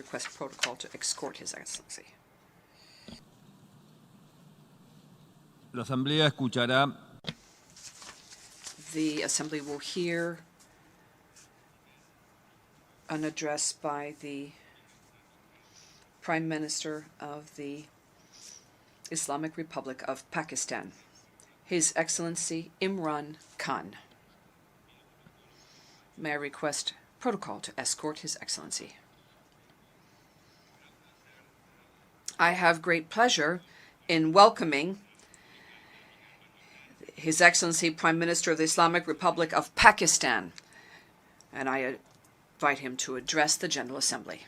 request protocol to escort His Excellency. La Asamblea escuchará The Assembly will hear an address by the Prime Minister of the Islamic Republic of Pakistan, His Excellency Imran Khan. May I request protocol to escort His Excellency. I have great pleasure in welcoming His Excellency Prime Minister of the Islamic Republic of Pakistan, and I invite him to address the General Assembly.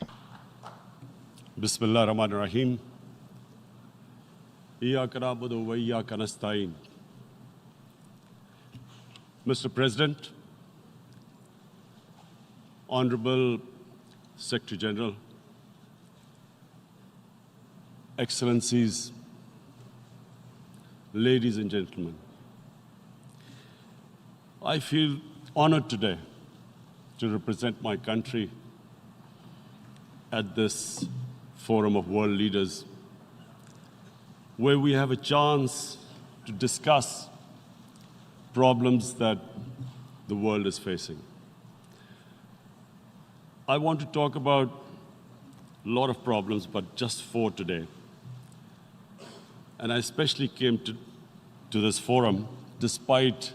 Bismillah ar-Rahman ar-Rahim. Iyyaka na'budu wa iyyaka nasta'in. Mr. President, Honorable Secretary General, Excellencies, ladies and gentlemen, I feel honored today to represent my country at this forum of world leaders, where we have a chance to discuss problems that the world is facing. I want to talk about a lot of problems, but just 4 today. And I especially came to this forum despite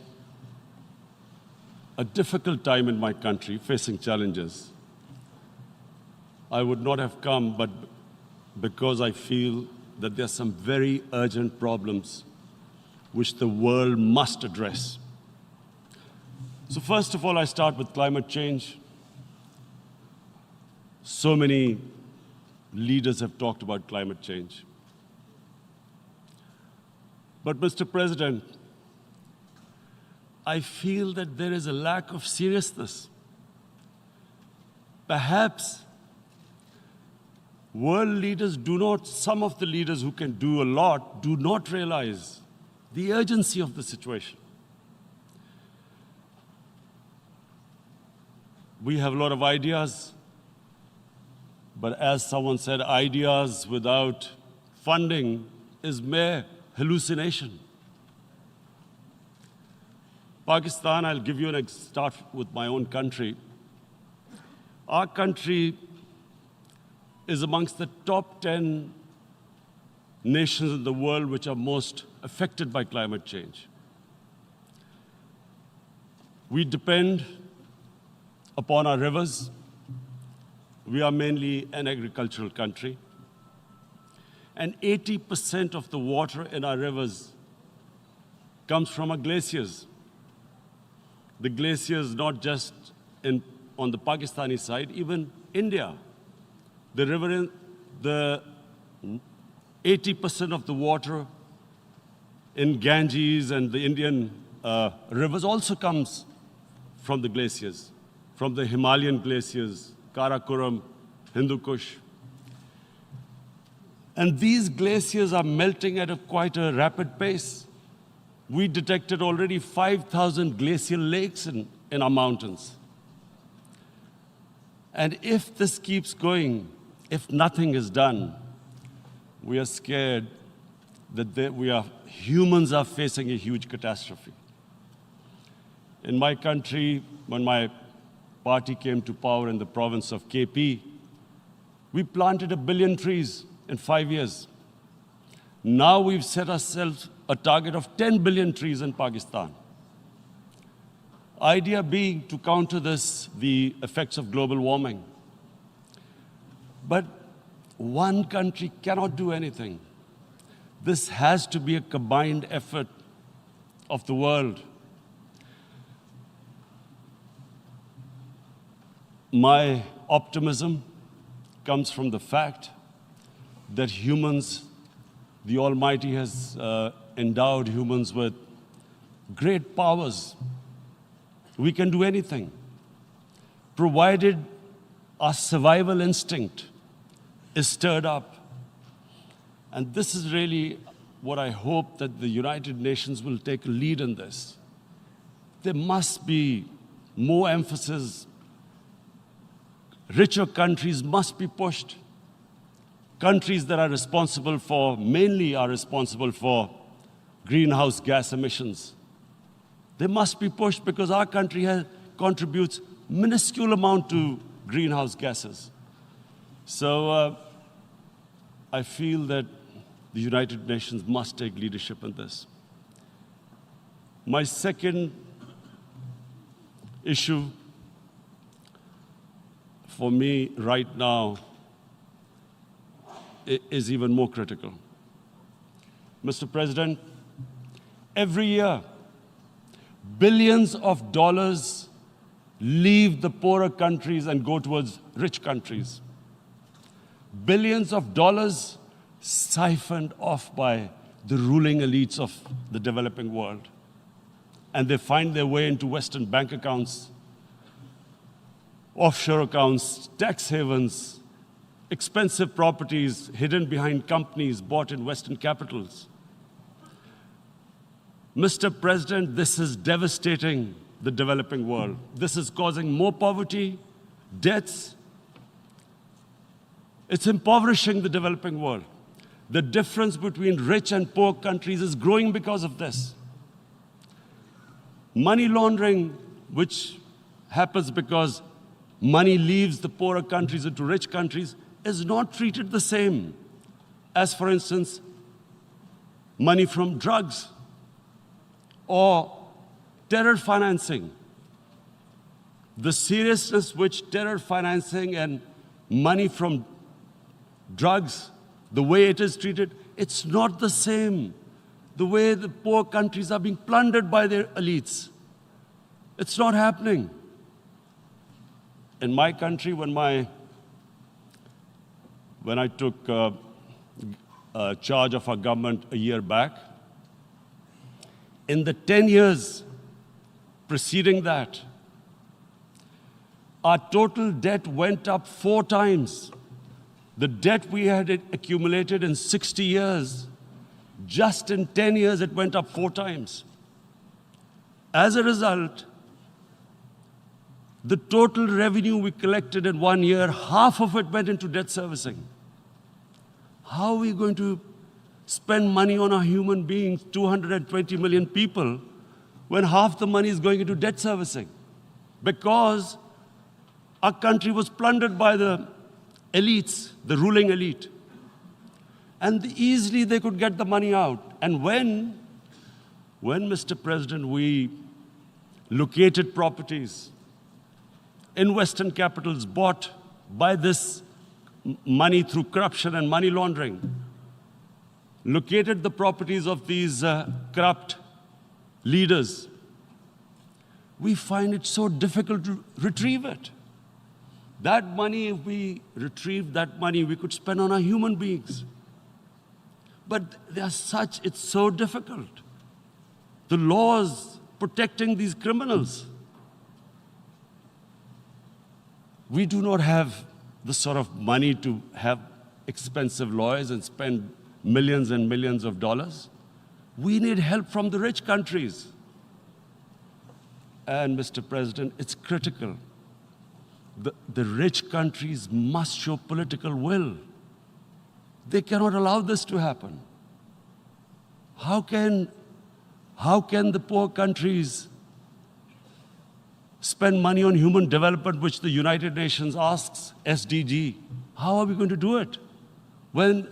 a difficult time in my country, facing challenges. I would not have come, but because I feel that there are some very urgent problems which the world must address. So first of all, I start with climate change. So many leaders have talked about climate change. But Mr. President, I feel that there is a lack of seriousness. Perhaps world leaders some of the leaders who can do a lot, do not realize the urgency of the situation. We have a lot of ideas, but as someone said, ideas without funding is mere hallucination. Pakistan, I'll give you start with my own country. Our country is amongst the top 10 nations in the world which are most affected by climate change. We depend upon our rivers. We are mainly an agricultural country. And 80% of the water in our rivers comes from our glaciers. The glaciers, not just on the Pakistani side, even India. The 80% of the water in Ganges and the Indian rivers also comes from the glaciers, from the Himalayan glaciers, Karakoram, Hindu Kush. And these glaciers are melting at quite a rapid pace. We detected already 5,000 glacial lakes in our mountains. And if this keeps going, if nothing is done, we are scared that humans are facing a huge catastrophe. In my country, when my party came to power in the province of KP, we planted 1 billion trees in 5 years. Now we've set ourselves a target of 10 billion trees in Pakistan. Idea being to counter the effects of global warming. But one country cannot do anything. This has to be a combined effort of the world. My optimism comes from the fact that humans, the Almighty has endowed humans with great powers. We can do anything, provided our survival instinct is stirred up. And this is really what I hope that the United Nations will take a lead in this. There must be more emphasis richer countries must be pushed. Countries that are responsible for, mainly are responsible for greenhouse gas emissions. They must be pushed because our country contributes minuscule amount to greenhouse gases. So I feel that the United Nations must take leadership in this. My second issue for me right now is even more critical. Mr. President, every year, billions of dollars leave the poorer countries and go towards rich countries. Billions of dollars siphoned off by the ruling elites of the developing world. And they find their way into Western bank accounts, offshore accounts, tax havens, expensive properties hidden behind companies bought in Western capitals. Mr. President, this is devastating the developing world. This is causing more poverty, debts. It's impoverishing the developing world. The difference between rich and poor countries is growing because of this. Money laundering, which happens because money leaves the poorer countries into rich countries, is not treated the same as, for instance, money from drugs or terror financing. The seriousness which terror financing and money from drugs, the way it is treated, it's not the same. The way the poor countries are being plundered by their elites. It's not happening. In my country, when I took charge of our government a year back, in the 10 years preceding that, our total debt went up 4 times. The debt we had accumulated in 60 years, just in 10 years, it went up 4 times. As a result, the total revenue we collected in 1 year, half of it went into debt servicing. How are we going to spend money on our human beings, 220 million people, when half the money is going into debt servicing? Because our country was plundered by the elites, the ruling elite. And easily they could get the money out. And when, Mr. President, we located properties in Western capitals bought by this money through corruption and money laundering, located the properties of these corrupt leaders, we find it so difficult to retrieve it. That money, if we retrieved that money, we could spend on our human beings. But it's so difficult. The laws protecting these criminals. We do not have the sort of money to have expensive lawyers and spend millions and millions of dollars. We need help from the rich countries. And Mr. President, it's critical. The rich countries must show political will. They cannot allow this to happen. How can the poor countries spend money on human development, which the United Nations asks, SDG? How are we going to do it when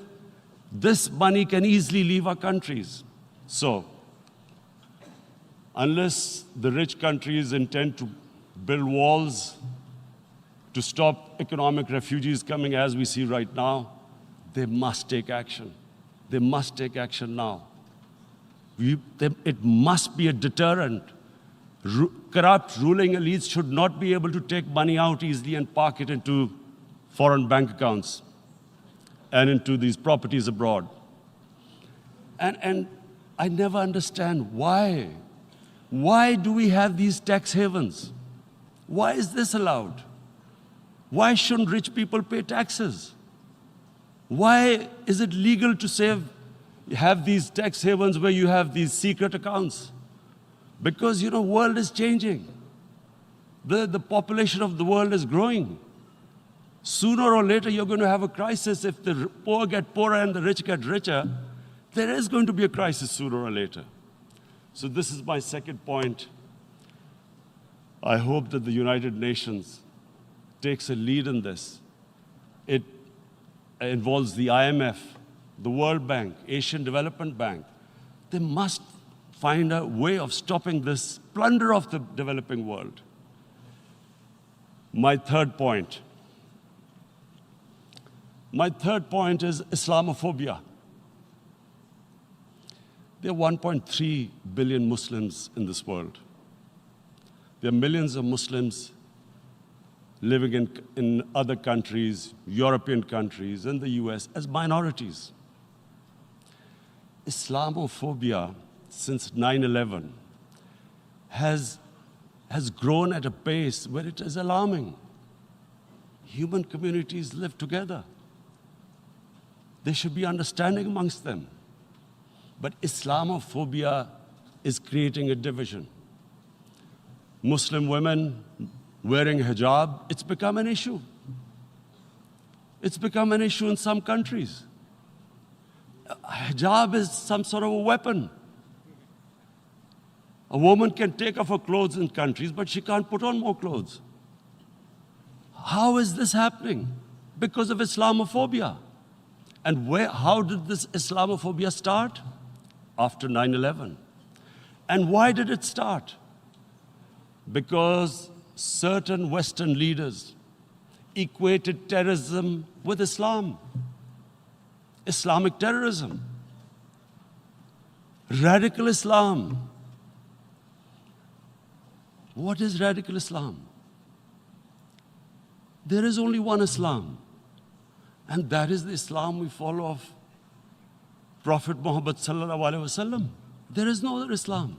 this money can easily leave our countries? So, unless the rich countries intend to build walls to stop economic refugees coming as we see right now, they must take action. They must take action now. It must be a deterrent. Corrupt ruling elites should not be able to take money out easily and park it into foreign bank accounts and into these properties abroad. And I never understand why. Why do we have these tax havens? Why is this allowed? Why shouldn't rich people pay taxes? Why is it legal to have these tax havens where you have these secret accounts? Because, the world is changing. The population of the world is growing. Sooner or later, you're going to have a crisis. If the poor get poorer and the rich get richer, there is going to be a crisis sooner or later. So this is my second point. I hope that the United Nations takes a lead in this. It involves the IMF, the World Bank, Asian Development Bank. They must find a way of stopping this plunder of the developing world. My third point is Islamophobia. There are 1.3 billion Muslims in this world. There are millions of Muslims living in other countries, European countries, in the US, as minorities. Islamophobia, since 9/11, has grown at a pace where it is alarming. Human communities live together. There should be understanding amongst them. But Islamophobia is creating a division. Muslim women wearing hijab, it's become an issue. It's become an issue in some countries. Hijab is some sort of a weapon. A woman can take off her clothes in countries, but she can't put on more clothes. How is this happening? Because of Islamophobia. And how did this Islamophobia start? After 9/11. And why did it start? Because certain Western leaders equated terrorism with Islam. Islamic terrorism. Radical Islam. What is radical Islam? There is only one Islam, and that is the Islam we follow of Prophet Muhammad sallallahu alaihi wasallam. There is no other Islam.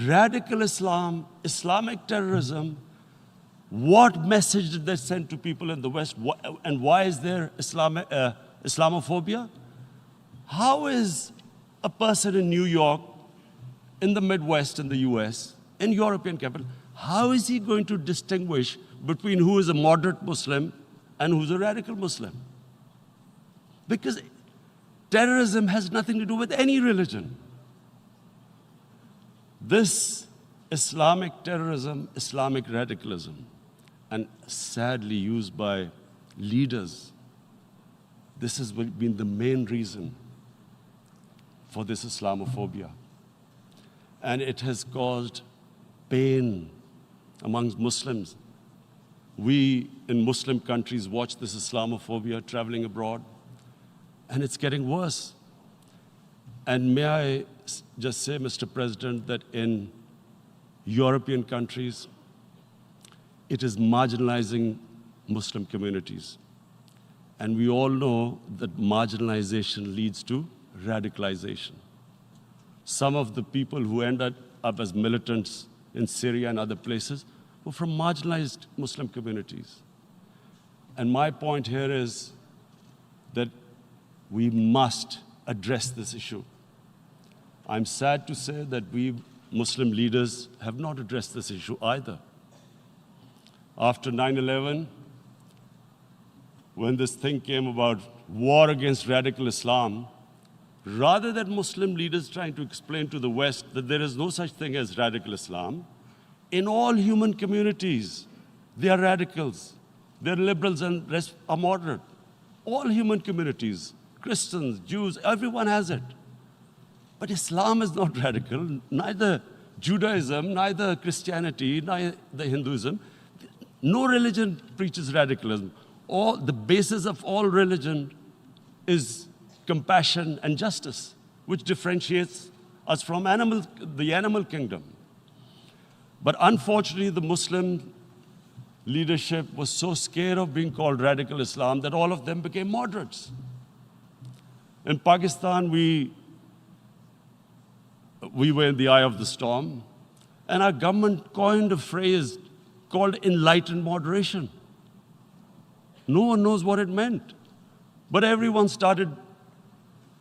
Radical Islam, Islamic terrorism, what message did they send to people in the West? And why is there Islamophobia? How is a person in New York, in the Midwest, in the US, in European capital, how is he going to distinguish between who is a moderate Muslim and who's a radical Muslim? Because terrorism has nothing to do with any religion. This Islamic terrorism, Islamic radicalism, and sadly used by leaders, this has been the main reason for this Islamophobia. And it has caused pain amongst Muslims. We in Muslim countries watch this Islamophobia traveling abroad, and it's getting worse. And may I just say, Mr. President, that in European countries, it is marginalizing Muslim communities. And we all know that marginalization leads to radicalization. Some of the people who ended up as militants in Syria and other places were from marginalized Muslim communities. And my point here is that we must address this issue. I'm sad to say that we Muslim leaders have not addressed this issue either. After 9/11, when this thing came about war against radical Islam, rather than Muslim leaders trying to explain to the West that there is no such thing as radical Islam, in all human communities, they are radicals. They're liberals and rest are moderate. All human communities, Christians, Jews, everyone has it. But Islam is not radical, neither Judaism, neither Christianity, neither Hinduism. No religion preaches radicalism. The basis of all religion is compassion and justice, which differentiates us from the animal kingdom. But unfortunately, the Muslim leadership was so scared of being called radical Islam that all of them became moderates. In Pakistan, we were in the eye of the storm, and our government coined a phrase called enlightened moderation. No one knows what it meant, but everyone started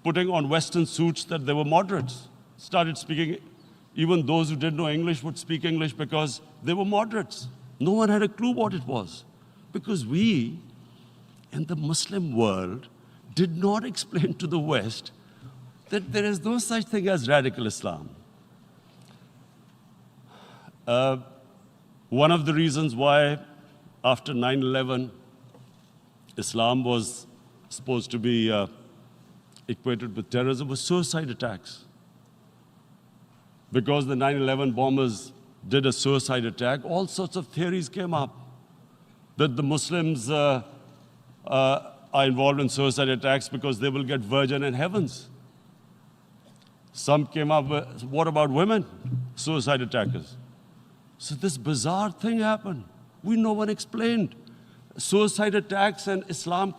putting on Western suits that they were moderates, started speaking. Even those who didn't know English would speak English because they were moderates. No one had a clue what it was. Because we, in the Muslim world, did not explain to the West that there is no such thing as radical Islam. One of the reasons why, after 9/11, Islam was supposed to be equated with terrorism was suicide attacks. Because the 9/11 bombers did a suicide attack, all sorts of theories came up that the Muslims are involved in suicide attacks because they will get virgin in heavens. Some came up with, what about women, suicide attackers? So this bizarre thing happened. No one explained. Suicide attacks and Islam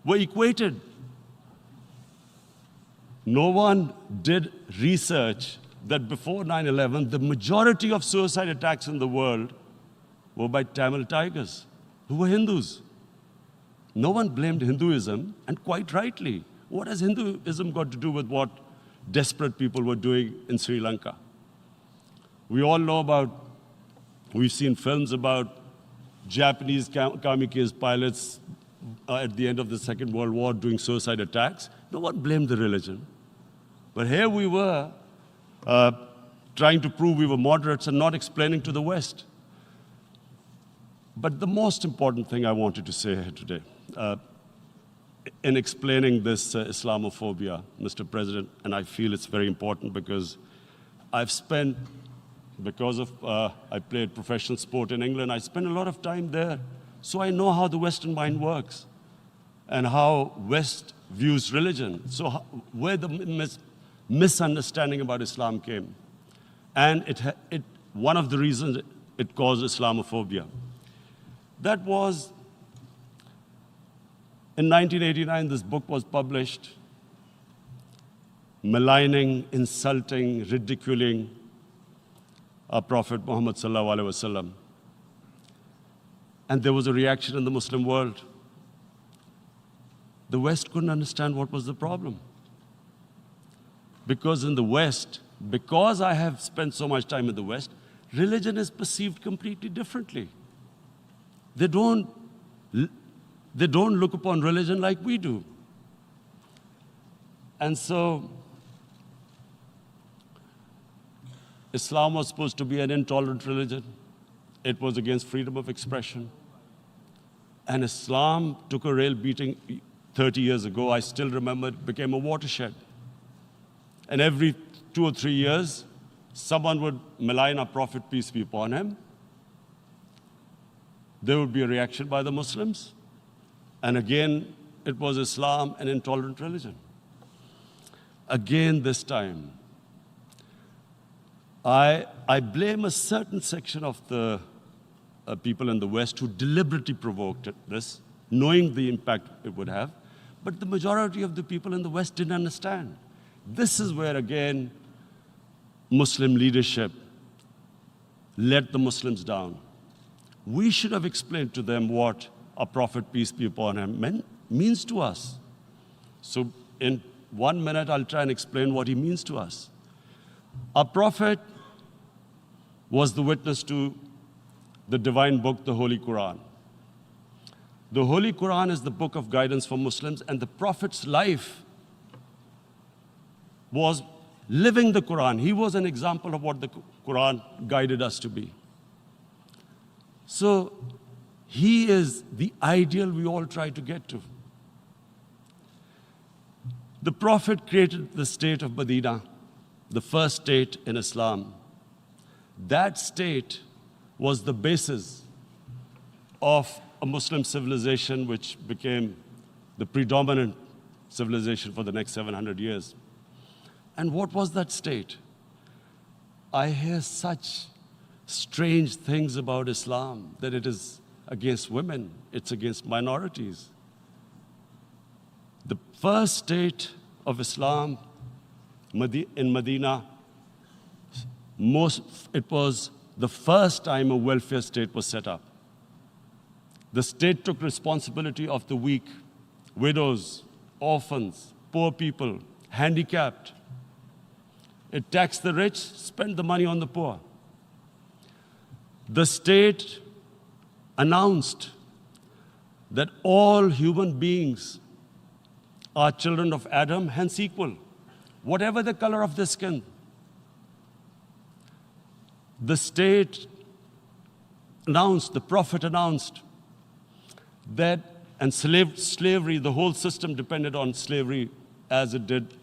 were equated. No one did research that before 9/11, the majority of suicide attacks in the world were by Tamil tigers, who were Hindus. No one blamed Hinduism, and quite rightly. What has Hinduism got to do with what desperate people were doing in Sri Lanka? We all know we've seen films about Japanese kamikaze pilots at the end of the Second World War doing suicide attacks. No one blamed the religion. But here we were trying to prove we were moderates and not explaining to the West. But the most important thing I wanted to say here today, in explaining this Islamophobia, Mr. President, and I feel it's very important because I've spent, because of I played professional sport in England, I spent a lot of time there, so I know how the Western mind works and how West views religion. So where the misunderstanding about Islam came. And one of the reasons it caused Islamophobia. That was, in 1989, this book was published, maligning, insulting, ridiculing our Prophet Muhammad sallallahu alaihi wasallam. And there was a reaction in the Muslim world. The West couldn't understand what was the problem. Because in the West, because I have spent so much time in the West, religion is perceived completely differently. They don't look upon religion like we do. And so, Islam was supposed to be an intolerant religion. It was against freedom of expression. And Islam took a real beating 30 years ago. I still remember it became a watershed. And every 2 or 3 years, someone would malign our Prophet, peace be upon him. There would be a reaction by the Muslims. And again, it was Islam, an intolerant religion. Again, this time, I blame a certain section of the people in the West who deliberately provoked this, knowing the impact it would have. But the majority of the people in the West didn't understand. This is where, again, Muslim leadership let the Muslims down. We should have explained to them what our Prophet, peace be upon him, means to us. So in 1 minute, I'll try and explain what he means to us. Our Prophet was the witness to the divine book, the Holy Quran. The Holy Quran is the book of guidance for Muslims, and the Prophet's life was living the Quran. He was an example of what the Quran guided us to be. So he is the ideal we all try to get to. The Prophet created the state of Medina, the first state in Islam. That state was the basis of a Muslim civilization which became the predominant civilization for the next 700 years. And what was that state? I hear such strange things about Islam, that it is against women, it's against minorities. The first state of Islam in Medina, it was the first time a welfare state was set up. The state took responsibility of the weak, widows, orphans, poor people, handicapped. It taxed the rich, spent the money on the poor. The state announced that all human beings are children of Adam, hence equal, whatever the color of their skin. The state announced, the Prophet announced that, and slavery, the whole system depended on slavery as it did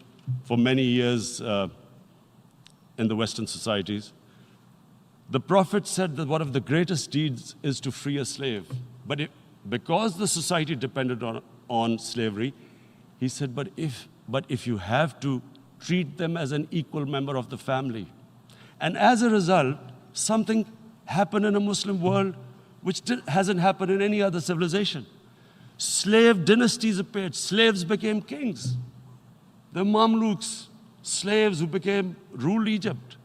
for many years in the Western societies. The Prophet said that one of the greatest deeds is to free a slave. But because the society depended on slavery, he said, but if you have to, treat them as an equal member of the family. And as a result, something happened in a Muslim world which hasn't happened in any other civilization. Slave dynasties appeared. Slaves became kings. The Mamluks, slaves who ruled Egypt.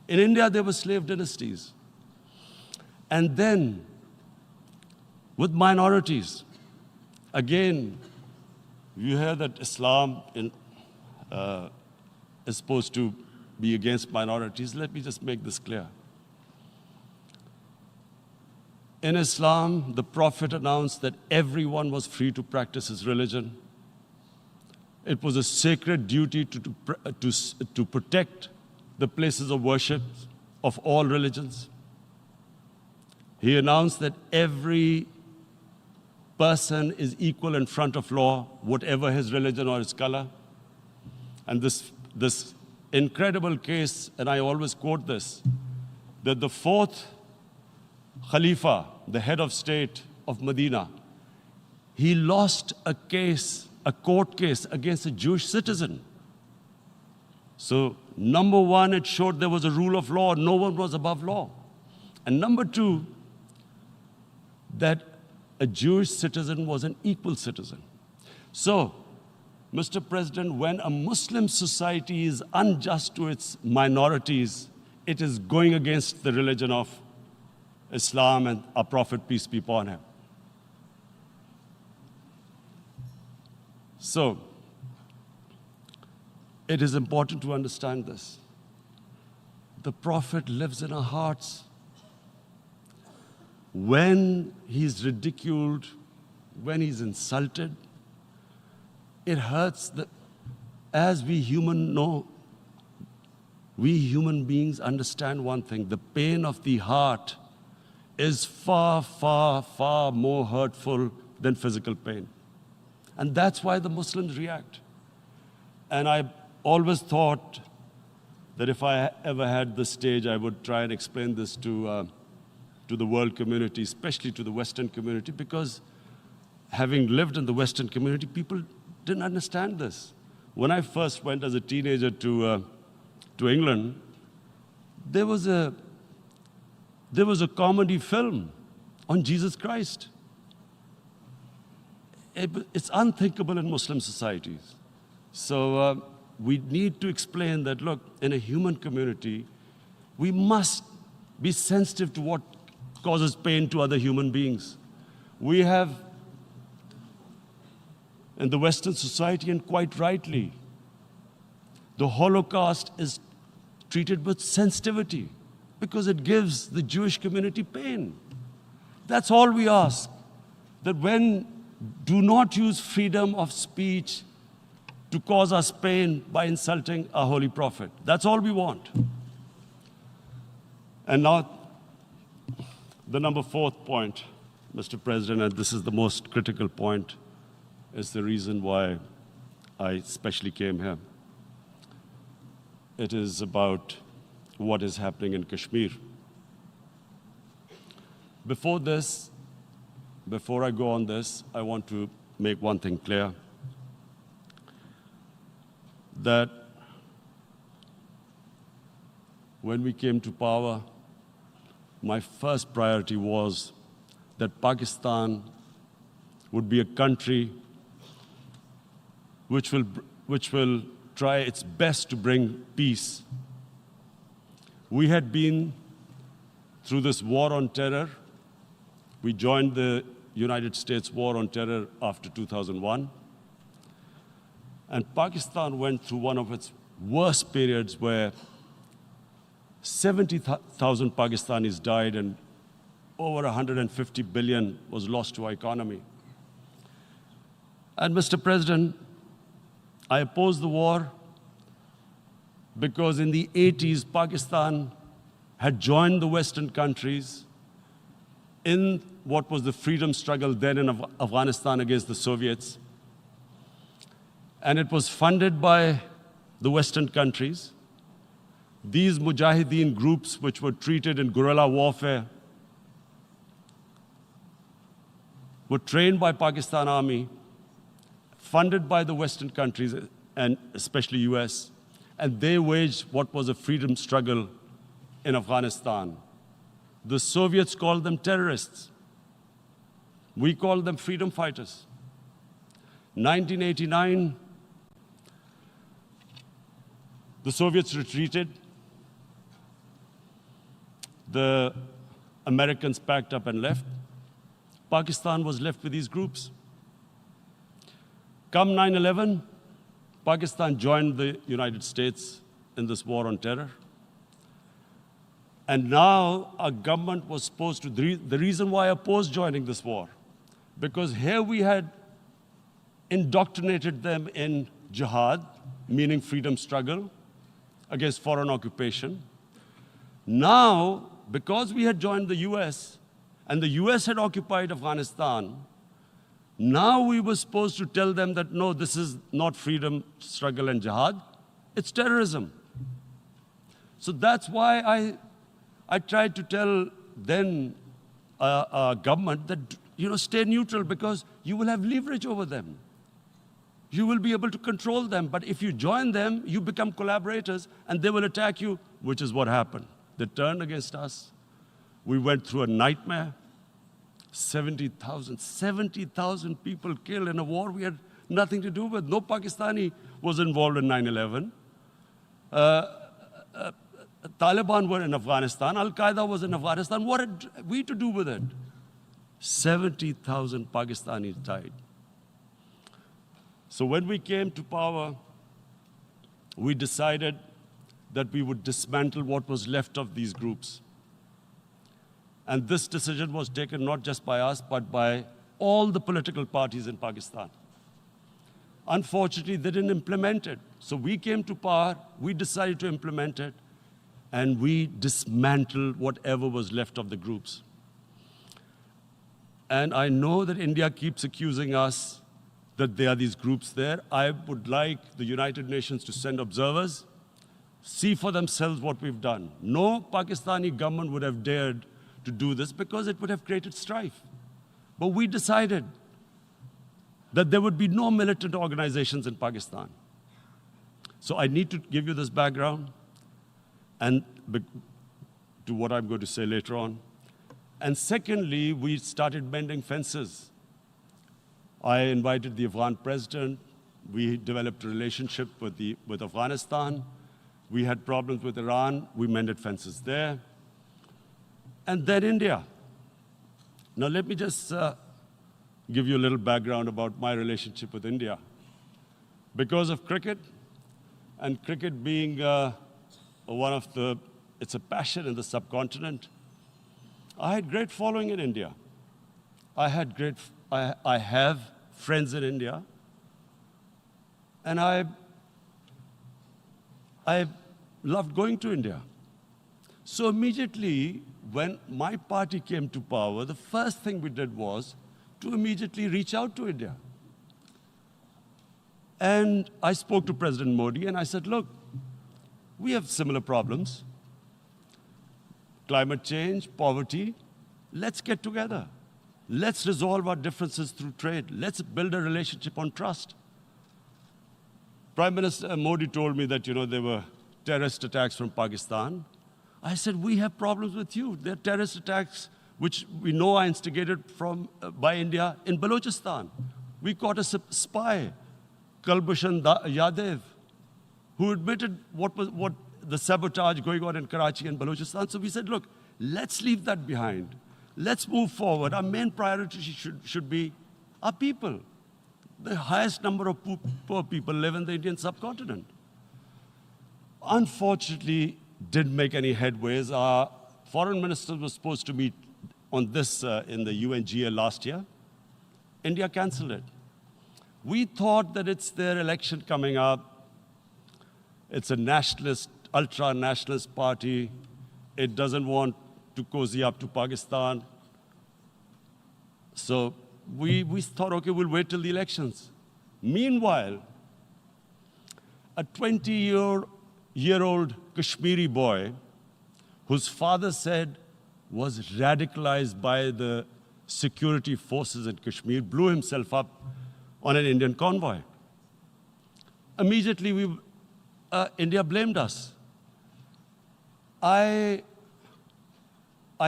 In India, there were slave dynasties. And then, with minorities, again, you hear that Islam is supposed to be against minorities. Let me just make this clear. In Islam, the Prophet announced that everyone was free to practice his religion. It was a sacred duty to protect the places of worship of all religions. He announced that every person is equal in front of law, whatever his religion or his color. And this incredible case, and I always quote this, that the fourth Khalifa, the head of state of Medina, he lost a court case against a Jewish citizen. So, number one, it showed there was a rule of law, no one was above law. And number two, that a Jewish citizen was an equal citizen. So, Mr. President, when a Muslim society is unjust to its minorities, it is going against the religion of Islam and our Prophet, peace be upon him. So, it is important to understand this. The Prophet lives in our hearts. When he's ridiculed, when he's insulted, it hurts. As we human beings understand one thing, the pain of the heart is far, far, far more hurtful than physical pain. And that's why the Muslims react. And I always thought that if I ever had the stage, I would try and explain this to the world community, especially to the Western community, because having lived in the Western community, people didn't understand this. When I first went as a teenager to England, there was a comedy film on Jesus Christ. It's unthinkable in Muslim societies. So we need to explain that, look, in a human community, we must be sensitive to what causes pain to other human beings. We have, in the Western society, and quite rightly, the Holocaust is treated with sensitivity because it gives the Jewish community pain. That's all we ask. That do not use freedom of speech to cause us pain by insulting our holy prophet. That's all we want. And now, the number fourth point, Mr. President, and this is the most critical point, is the reason why I especially came here. It is about what is happening in Kashmir. Before I go on this, I want to make one thing clear, that when we came to power, my first priority was that Pakistan would be a country which will try its best to bring peace. We had been through this war on terror. We joined the United States war on terror after 2001. And Pakistan went through one of its worst periods where 70,000 Pakistanis died and over 150 billion was lost to our economy. And Mr. President, I oppose the war because in the 80s, Pakistan had joined the Western countries in what was the freedom struggle then in Afghanistan against the Soviets. And it was funded by the Western countries. These Mujahideen groups, which were treated in guerrilla warfare, were trained by Pakistan Army, funded by the Western countries, and especially US, and they waged what was a freedom struggle in Afghanistan. The Soviets called them terrorists. We called them freedom fighters. 1989, the Soviets retreated. The Americans packed up and left. Pakistan was left with these groups. Come 9/11, Pakistan joined the United States in this war on terror. And now our government was supposed to, the reason why I opposed joining this war, because here we had indoctrinated them in jihad, meaning freedom struggle against foreign occupation. Now, because we had joined the US, and the US had occupied Afghanistan, now we were supposed to tell them that, no, this is not freedom struggle and jihad, it's terrorism. So that's why I tried to tell then government that, stay neutral because you will have leverage over them. You will be able to control them, but if you join them, you become collaborators and they will attack you, which is what happened. They turned against us. We went through a nightmare. 70,000 people killed in a war we had nothing to do with. No Pakistani was involved in 9/11. Taliban were in Afghanistan. Al-Qaeda was in Afghanistan. What had we to do with it? 70,000 Pakistanis died. So when we came to power, we decided that we would dismantle what was left of these groups. And this decision was taken not just by us, but by all the political parties in Pakistan. Unfortunately, they didn't implement it. So we came to power, we decided to implement it, and we dismantled whatever was left of the groups. And I know that India keeps accusing us that there are these groups there. I would like the United Nations to send observers, see for themselves what we've done. No Pakistani government would have dared to do this because it would have created strife. But we decided that there would be no militant organizations in Pakistan. So I need to give you this background and to what I'm going to say later on. And secondly, we started mending fences. I invited the Afghan president. We developed a relationship with Afghanistan. We had problems with Iran. We mended fences there. And then India. Now let me just give you a little background about my relationship with India. Because of cricket, and cricket being it's a passion in the subcontinent, I had great following in India. I have friends in India, and I loved going to India. So immediately, when my party came to power, the first thing we did was to immediately reach out to India. And I spoke to President Modi and I said, look, we have similar problems. Climate change, poverty, let's get together. Let's resolve our differences through trade. Let's build a relationship on trust. Prime Minister Modi told me that, there were terrorist attacks from Pakistan. I said, we have problems with you. There are terrorist attacks which we know are instigated by India in Balochistan. We caught a spy, Kulbhushan Yadav, who admitted what the sabotage going on in Karachi and Balochistan. So we said, look, let's leave that behind. Let's move forward. Our main priority should be our people. The highest number of poor people live in the Indian subcontinent. Unfortunately, didn't make any headways. Our foreign minister was supposed to meet on this in the UNGA last year. India canceled it. We thought that it's their election coming up. It's a nationalist, ultra-nationalist party. It doesn't want to cozy up to Pakistan. So we thought, okay, we'll wait till the elections. Meanwhile, a 20-year-old Kashmiri boy, whose father said was radicalized by the security forces in Kashmir, blew himself up on an Indian convoy. Immediately, India blamed us. I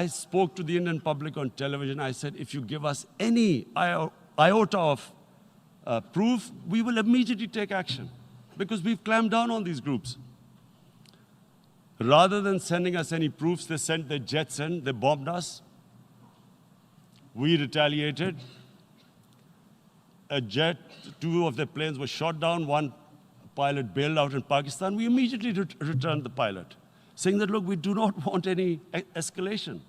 spoke to the Indian public on television. I said, if you give us any iota of proof, we will immediately take action, because we've clamped down on these groups. Rather than sending us any proofs, they sent their jets in, they bombed us. We retaliated. A jet, 2 of their planes were shot down, 1 pilot bailed out in Pakistan. We immediately returned the pilot, saying that, look, we do not want any escalation.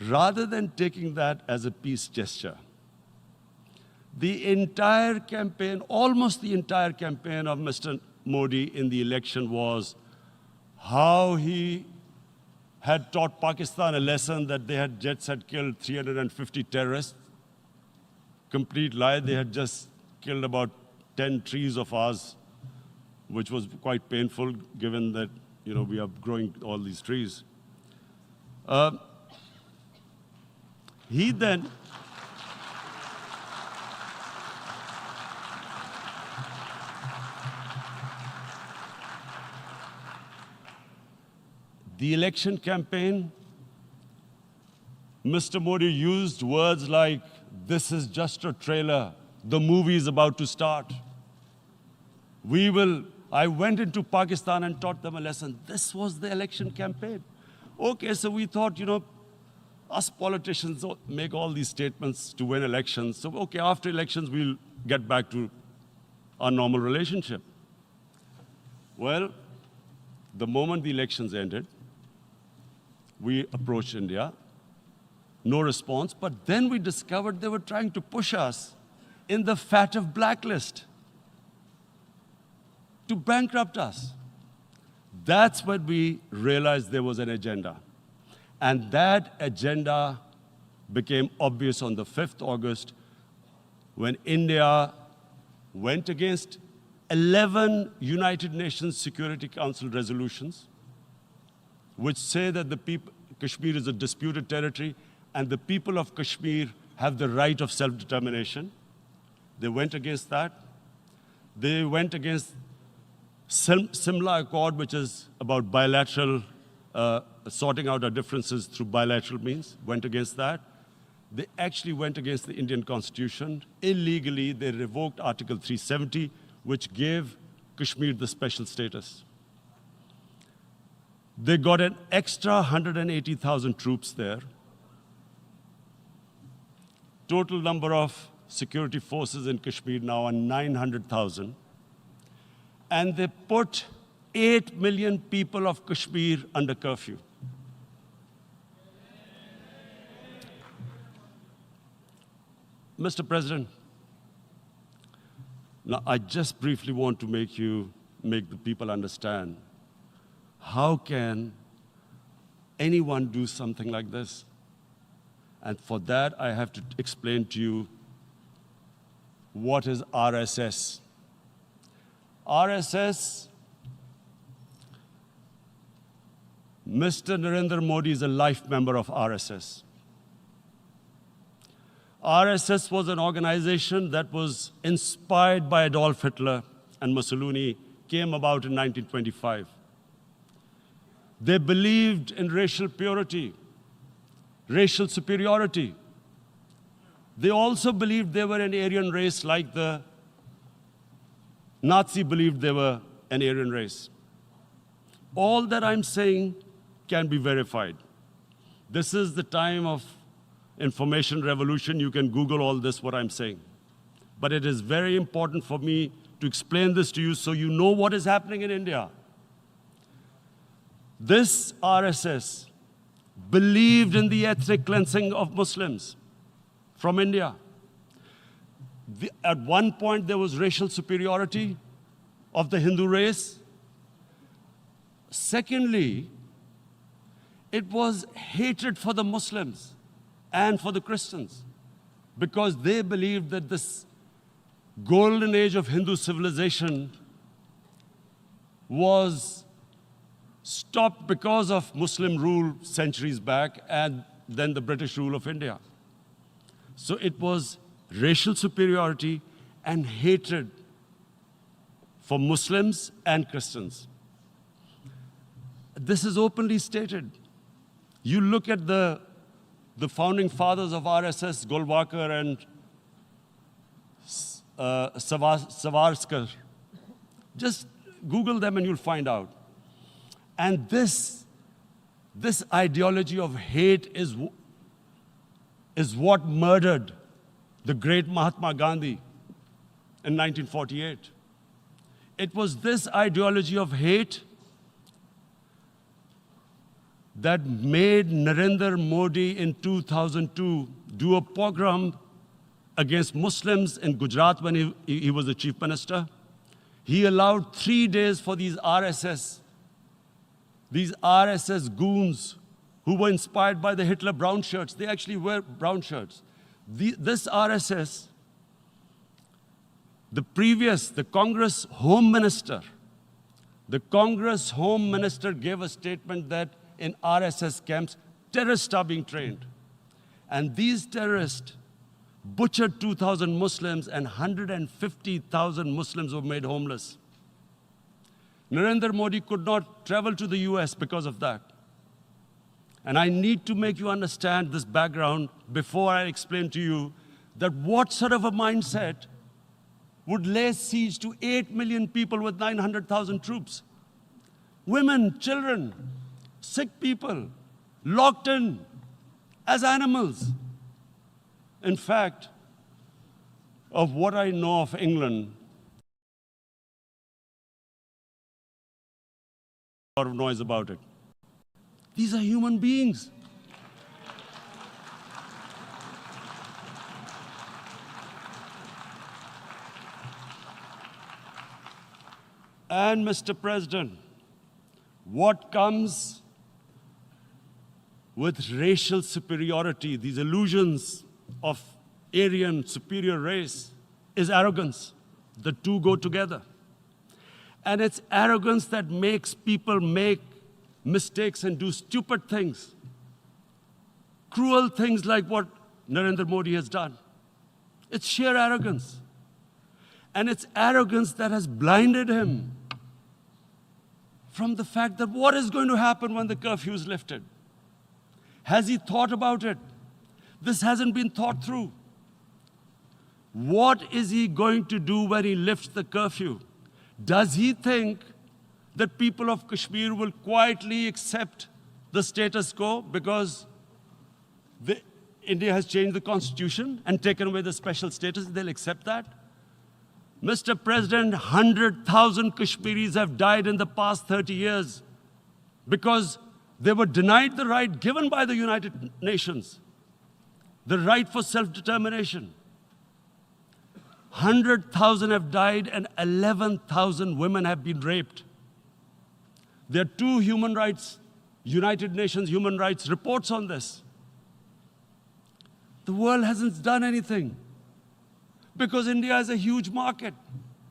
Rather than taking that as a peace gesture, the entire campaign, almost the entire campaign of Mr. Modi in the election was how he had taught Pakistan a lesson that jets had killed 350 terrorists. Complete lie. They had just killed about 10 trees of ours, which was quite painful given that, we are growing all these trees. He then the election campaign, Mr. Modi used words like, this is just a trailer, the movie is about to start. I went into Pakistan and taught them a lesson. This was the election campaign. Okay, so we thought, us politicians make all these statements to win elections. So, okay, after elections, we'll get back to our normal relationship. Well, the moment the elections ended, we approached India. No response, but then we discovered they were trying to push us in the FATF blacklist to bankrupt us. That's when we realized there was an agenda. And that agenda became obvious on the 5th August when India went against 11 United Nations Security Council resolutions, which say that Kashmir is a disputed territory and the people of Kashmir have the right of self-determination. They went against that. They went against Simla Accord, which is about bilateral, sorting out our differences through bilateral means, went against that. They actually went against the Indian Constitution. Illegally, they revoked Article 370, which gave Kashmir the special status. They got an extra 180,000 troops there. Total number of security forces in Kashmir now are 900,000. And they put 8 million people of Kashmir under curfew. Mr. President, now I just briefly want to make the people understand, how can anyone do something like this? And for that, I have to explain to you what is RSS. RSS, Mr. Narendra Modi is a life member of RSS. RSS was an organization that was inspired by Adolf Hitler and Mussolini, came about in 1925. They believed in racial purity, racial superiority. They also believed they were an Aryan race like the Nazi believed they were an Aryan race. All that I'm saying can be verified. This is the time of information revolution. You can Google all this, what I'm saying. But it is very important for me to explain this to you so you know what is happening in India. This RSS believed in the ethnic cleansing of Muslims from India. At one point, there was racial superiority of the Hindu race. Secondly, it was hatred for the Muslims and for the Christians, because they believed that this golden age of Hindu civilization was stopped because of Muslim rule centuries back and then the British rule of India. So it was racial superiority and hatred for Muslims and Christians. This is openly stated. You look at the founding fathers of RSS, Golwalkar and Savarkar. Just Google them and you'll find out. And this ideology of hate is what murdered the great Mahatma Gandhi in 1948. It was this ideology of hate that made Narendra Modi in 2002 do a pogrom against Muslims in Gujarat when he was the chief minister. He allowed 3 days for these RSS goons who were inspired by the Hitler brown shirts. They actually wear brown shirts. This RSS, the Congress Home Minister gave a statement that in RSS camps, terrorists are being trained. And these terrorists butchered 2,000 Muslims and 150,000 Muslims were made homeless. Narendra Modi could not travel to the US because of that. And I need to make you understand this background before I explain to you that what sort of a mindset would lay siege to 8 million people with 900,000 troops. Women, children, sick people, locked in as animals. In fact, of what I know of England, a lot of noise about it. These are human beings. And Mr. President, what comes with racial superiority, these illusions of Aryan superior race, is arrogance. The two go together. And it's arrogance that makes people make mistakes and do stupid things. Cruel things like what Narendra Modi has done. It's sheer arrogance. And it's arrogance that has blinded him from the fact that what is going to happen when the curfew is lifted? Has he thought about it? This hasn't been thought through. What is he going to do when he lifts the curfew? Does he think that people of Kashmir will quietly accept the status quo because India has changed the constitution and taken away the special status? They'll accept that? Mr. President, 100,000 Kashmiris have died in the past 30 years because they were denied the right given by the United Nations, the right for self-determination. 100,000 have died and 11,000 women have been raped. There are 2 United Nations human rights reports on this. The world hasn't done anything because India is a huge market,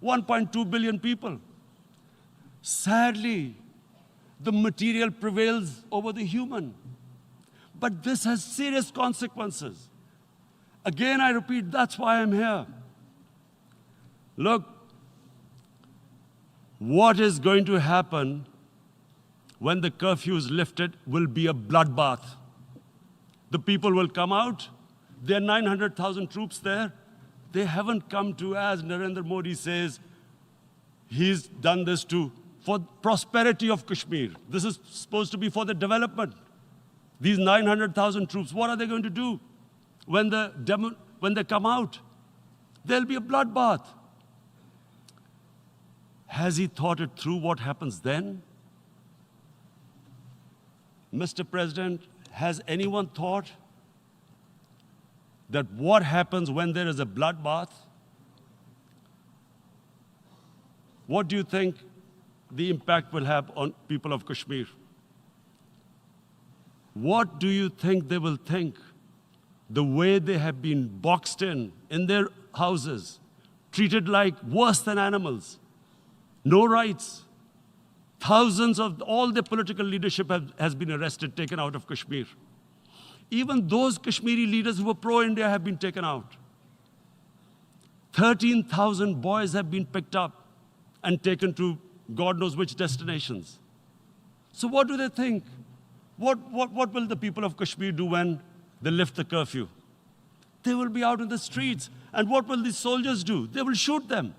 1.2 billion people. Sadly, the material prevails over the human. But this has serious consequences. Again, I repeat, that's why I'm here. Look, what is going to happen when the curfew is lifted will be a bloodbath. The people will come out. There are 900,000 troops there. They haven't come to, as Narendra Modi says, he's done this for prosperity of Kashmir. This is supposed to be for the development. These 900,000 troops, what are they going to do when they come out? There'll be a bloodbath. Has he thought it through what happens then? Mr. President, has anyone thought that what happens when there is a bloodbath? What do you think the impact will have on people of Kashmir? What do you think they will think? The way they have been boxed in their houses, treated like worse than animals, no rights. Thousands of all the political leadership has been arrested, taken out of Kashmir. Even those Kashmiri leaders who were pro-India have been taken out. 13,000 boys have been picked up and taken to God knows which destinations. So what do they think? What will the people of Kashmir do when they lift the curfew? They will be out in the streets. And what will these soldiers do? They will shoot them.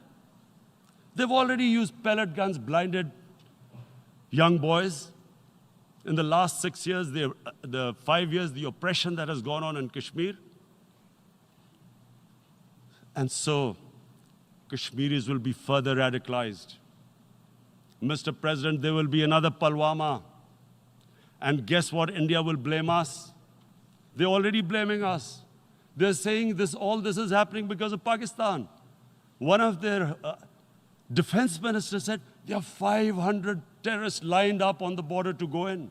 They've already used pellet guns, blinded young boys. In the last 6 years, the 5 years, the oppression that has gone on in Kashmir. And so, Kashmiris will be further radicalized. Mr. President, there will be another Pulwama. And guess what? India will blame us. They're already blaming us. They're saying all this is happening because of Pakistan. One of their defense ministers said, there are 500 terrorists lined up on the border to go in.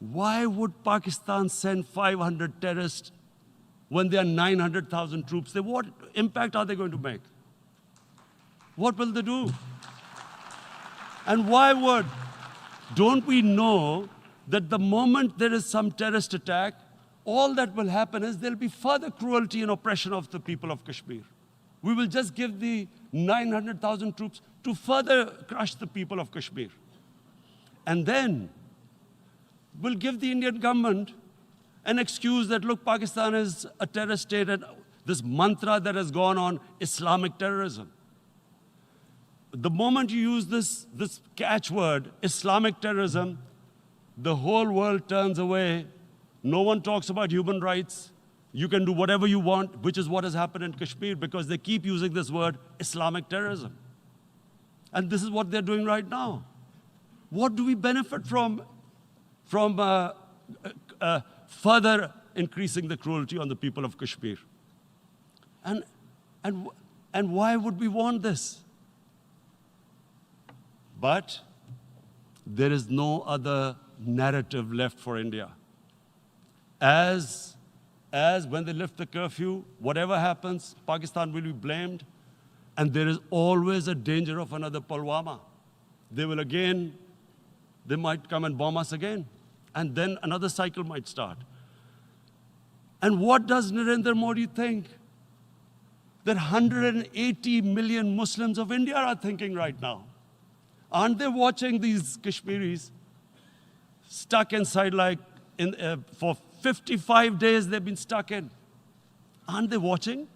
Why would Pakistan send 500 terrorists when there are 900,000 troops? What impact are they going to make? What will they do? And why would? Don't we know that the moment there is some terrorist attack, all that will happen is there'll be further cruelty and oppression of the people of Kashmir. We will just give the 900,000 troops to further crush the people of Kashmir. And then we'll give the Indian government an excuse that, look, Pakistan is a terrorist state, and this mantra that has gone on, Islamic terrorism. The moment you use this catchword, Islamic terrorism, the whole world turns away. No one talks about human rights. You can do whatever you want, which is what has happened in Kashmir, because they keep using this word, Islamic terrorism. And this is what they're doing right now. What do we benefit from further increasing the cruelty on the people of Kashmir? And why would we want this? But there is no other narrative left for India. As when they lift the curfew, whatever happens, Pakistan will be blamed, and there is always a danger of another Pulwama. They might come and bomb us again, and then another cycle might start. And what does Narendra Modi think that 180 million Muslims of India are thinking right now? Aren't they watching these Kashmiris stuck inside for 55 days they've been stuck in? Aren't they watching?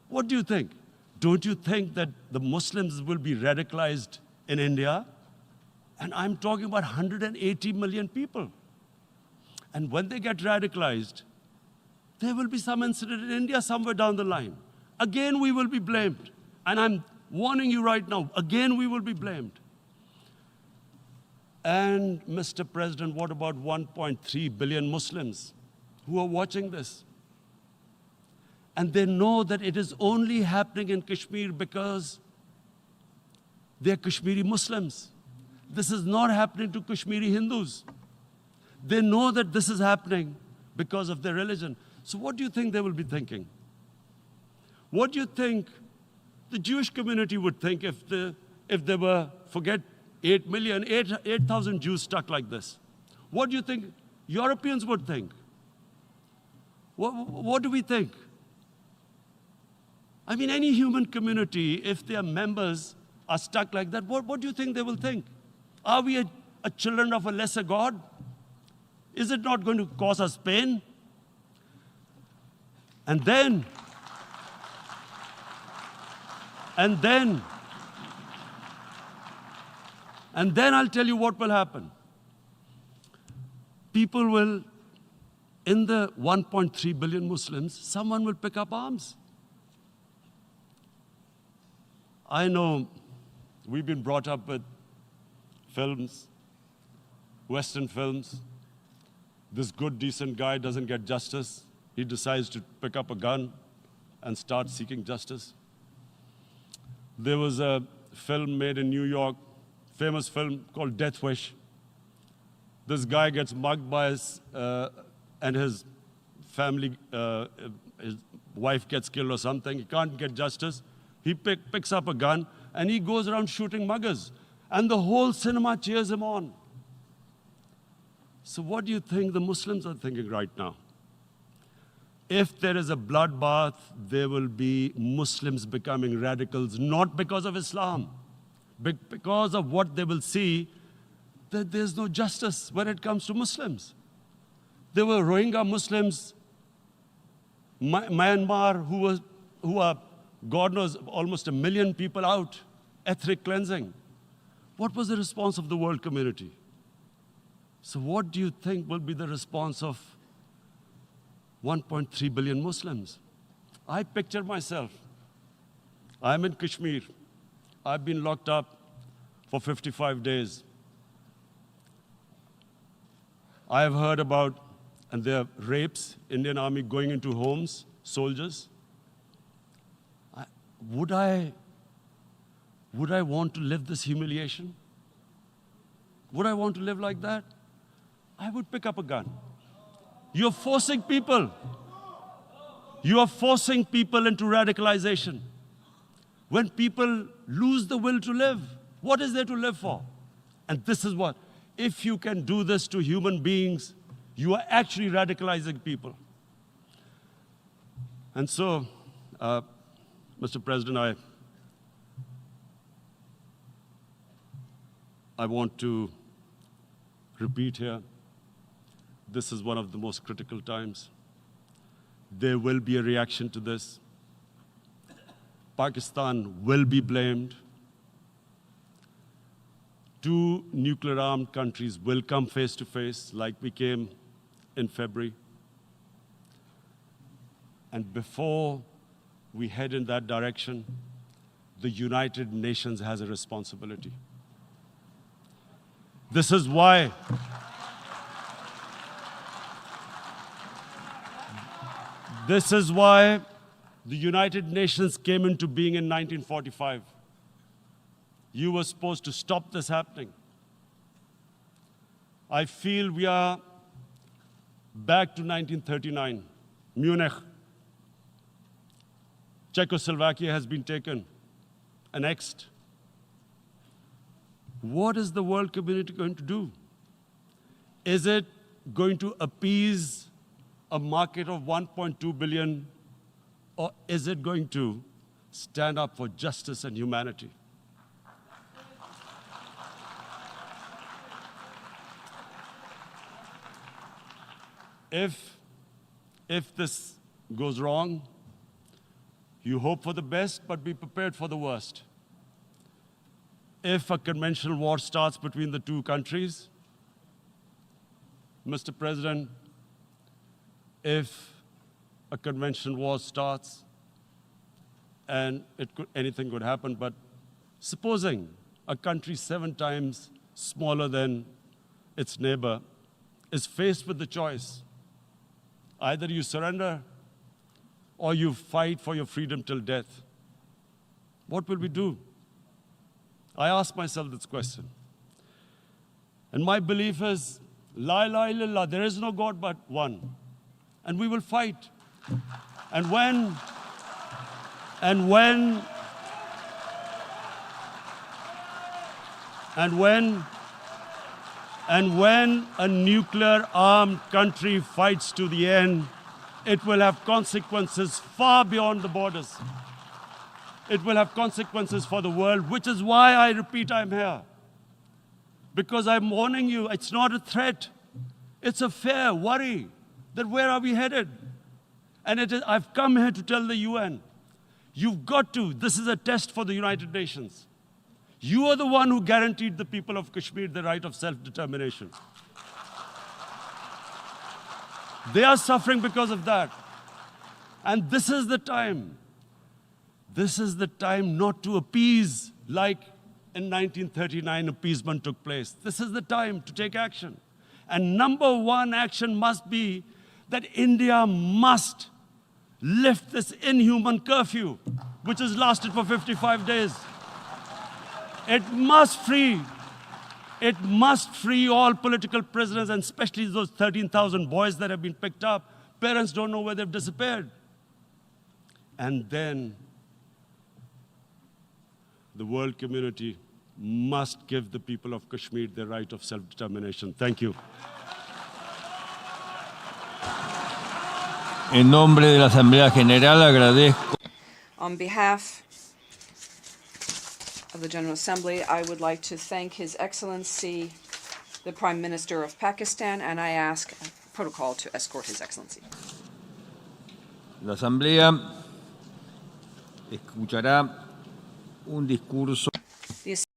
What do you think? Don't you think that the Muslims will be radicalized in India? And I'm talking about 180 million people. And when they get radicalized, there will be some incident in India somewhere down the line. Again, we will be blamed. And I'm warning you right now, again, we will be blamed. And Mr. President, what about 1.3 billion Muslims who are watching this? And they know that it is only happening in Kashmir because they're Kashmiri Muslims. This is not happening to Kashmiri Hindus. They know that this is happening because of their religion. So what do you think they will be thinking? What do you think the Jewish community would think if they were, forget 8,000 Jews stuck like this? What do you think Europeans would think? What do we think? I mean, any human community, if their members are stuck like that, what do you think they will think? Are we a children of a lesser God? Is it not going to cause us pain? And then I'll tell you what will happen. People will, in the 1.3 billion Muslims, someone will pick up arms. I know we've been brought up with films, Western films, This good, decent guy doesn't get justice. He decides to pick up a gun and start seeking justice. There was a film made in New York, famous film called Death Wish. This guy gets mugged by and his family, his wife gets killed or something. He can't get justice. He picks up a gun and he goes around shooting muggers. And the whole cinema cheers him on. So what do you think the Muslims are thinking right now? If there is a bloodbath, there will be Muslims becoming radicals, not because of Islam, but because of what they will see, that there's no justice when it comes to Muslims. There were Rohingya Muslims, Myanmar, who are, God knows, almost 1 million people out, ethnic cleansing. What was the response of the world community? So what do you think will be the response of 1.3 billion Muslims? I picture myself. I'm in Kashmir. I've been locked up for 55 days. I have heard about, and there are rapes, Indian Army going into homes, soldiers. Would I want to live this humiliation? Would I want to live like that? I would pick up a gun. You're forcing people. You are forcing people into radicalization. When people lose the will to live, what is there to live for? And this is what, if you can do this to human beings, you are actually radicalizing people. And so, Mr. President, I want to repeat here, this is one of the most critical times. There will be a reaction to this. Pakistan will be blamed. 2 nuclear-armed countries will come face to face like we came in February. And before we head in that direction, the United Nations has a responsibility. This is why the United Nations came into being in 1945. You were supposed to stop this happening. I feel we are back to 1939, Munich. Czechoslovakia has been taken, annexed. What is the world community going to do? Is it going to appease a market of 1.2 billion, or is it going to stand up for justice and humanity? If this goes wrong, you hope for the best, but be prepared for the worst. If a conventional war starts between the 2 countries, Mr. President, if a conventional war starts, and anything could happen, but supposing a country 7 times smaller than its neighbor is faced with the choice, either you surrender or you fight for your freedom till death, what will we do? I ask myself this question. And my belief is, La ilaha illallah, there is no God but one. And we will fight. And when a nuclear-armed country fights to the end, it will have consequences far beyond the borders. It will have consequences for the world, which is why I repeat I'm here. Because I'm warning you, it's not a threat. It's a fair worry that where are we headed? And I've come here to tell the UN, you've got to, this is a test for the United Nations. You are the one who guaranteed the people of Kashmir the right of self-determination. They are suffering because of that. And this is the time. This is the time not to appease like in 1939 appeasement took place. This is the time to take action. And number one action must be that India must lift this inhuman curfew, which has lasted for 55 days. It must free all political prisoners, and especially those 13,000 boys that have been picked up. Parents don't know where they've disappeared. And then the world community must give the people of Kashmir the right of self-determination. Thank you. En nombre de la Asamblea General agradezco. On behalf of the General Assembly, I would like to thank His Excellency, the Prime Minister of Pakistan, and I ask protocol to escort His Excellency. La Asamblea escuchará un discurso